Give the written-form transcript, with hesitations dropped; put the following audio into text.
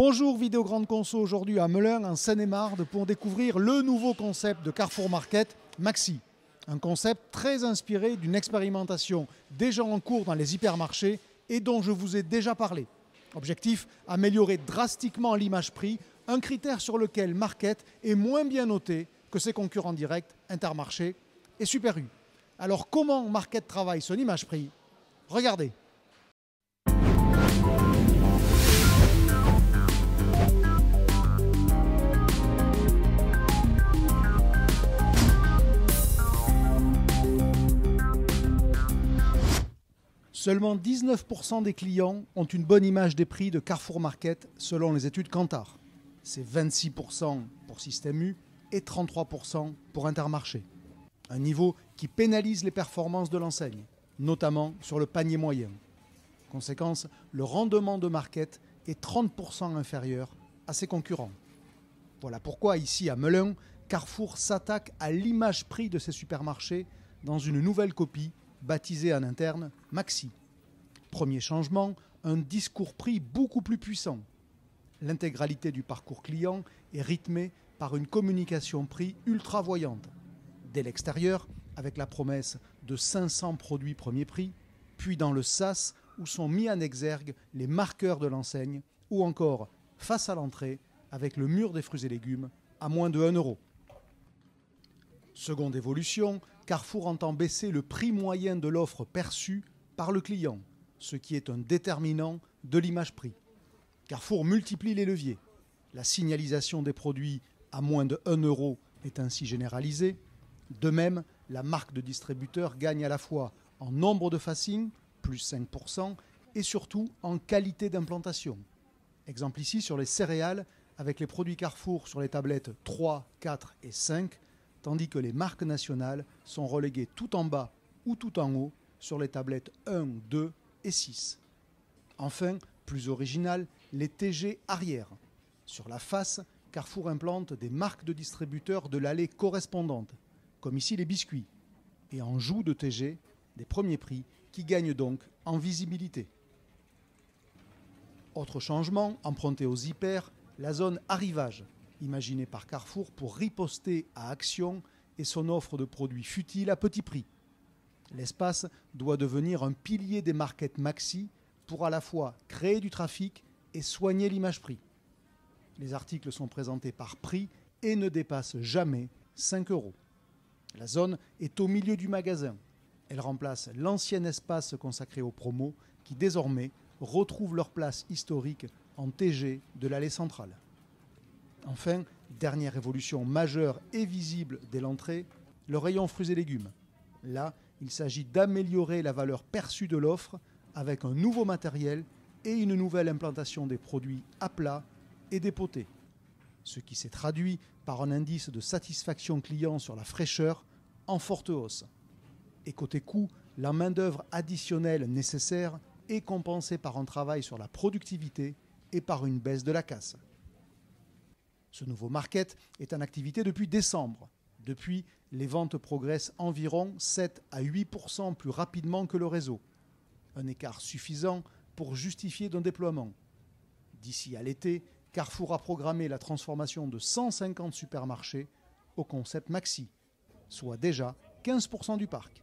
Bonjour Vidéo Grande Conso, aujourd'hui à Melun en Seine-et-Marne pour découvrir le nouveau concept de Carrefour Market, Maxi. Un concept très inspiré d'une expérimentation déjà en cours dans les hypermarchés et dont je vous ai déjà parlé. Objectif, améliorer drastiquement l'image prix, un critère sur lequel Market est moins bien noté que ses concurrents directs, Intermarché et Super U. Alors comment Market travaille son image prix? Regardez. Seulement 19% des clients ont une bonne image des prix de Carrefour Market selon les études Kantar. C'est 26% pour Système U et 33% pour Intermarché. Un niveau qui pénalise les performances de l'enseigne, notamment sur le panier moyen. Conséquence, le rendement de Market est 30% inférieur à ses concurrents. Voilà pourquoi ici à Melun, Carrefour s'attaque à l'image prix de ses supermarchés dans une nouvelle copie baptisée en interne Maxi. Premier changement, un discours prix beaucoup plus puissant. L'intégralité du parcours client est rythmée par une communication prix ultra voyante. Dès l'extérieur, avec la promesse de 500 produits premier prix, puis dans le sas où sont mis en exergue les marqueurs de l'enseigne, ou encore face à l'entrée avec le mur des fruits et légumes à moins de 1 euro. Seconde évolution, Carrefour entend baisser le prix moyen de l'offre perçue par le client, ce qui est un déterminant de l'image prix. Carrefour multiplie les leviers. La signalisation des produits à moins de 1 euro est ainsi généralisée. De même, la marque de distributeur gagne à la fois en nombre de facings, plus 5%, et surtout en qualité d'implantation. Exemple ici sur les céréales, avec les produits Carrefour sur les tablettes 3, 4 et 5, tandis que les marques nationales sont reléguées tout en bas ou tout en haut sur les tablettes 1, 2 et 6. Enfin, plus original, les TG arrière. Sur la face, Carrefour implante des marques de distributeurs de l'allée correspondante, comme ici les biscuits, et en joue de TG, des premiers prix qui gagnent donc en visibilité. Autre changement, emprunté aux hyper, la zone arrivage, imaginée par Carrefour pour riposter à Action et son offre de produits futiles à petit prix. L'espace doit devenir un pilier des markets Maxi pour à la fois créer du trafic et soigner l'image prix. Les articles sont présentés par prix et ne dépassent jamais 5 euros. La zone est au milieu du magasin. Elle remplace l'ancien espace consacré aux promos qui désormais retrouvent leur place historique en TG de l'allée centrale. Enfin, dernière évolution majeure et visible dès l'entrée, le rayon fruits et légumes. Là, il s'agit d'améliorer la valeur perçue de l'offre avec un nouveau matériel et une nouvelle implantation des produits à plat et dépotés. Ce qui s'est traduit par un indice de satisfaction client sur la fraîcheur en forte hausse. Et côté coût, la main-d'œuvre additionnelle nécessaire est compensée par un travail sur la productivité et par une baisse de la casse. Ce nouveau market est en activité depuis décembre. Depuis, les ventes progressent environ 7 à 8% plus rapidement que le réseau. Un écart suffisant pour justifier d'un déploiement. D'ici à l'été, Carrefour a programmé la transformation de 150 supermarchés au concept Maxi, soit déjà 15% du parc.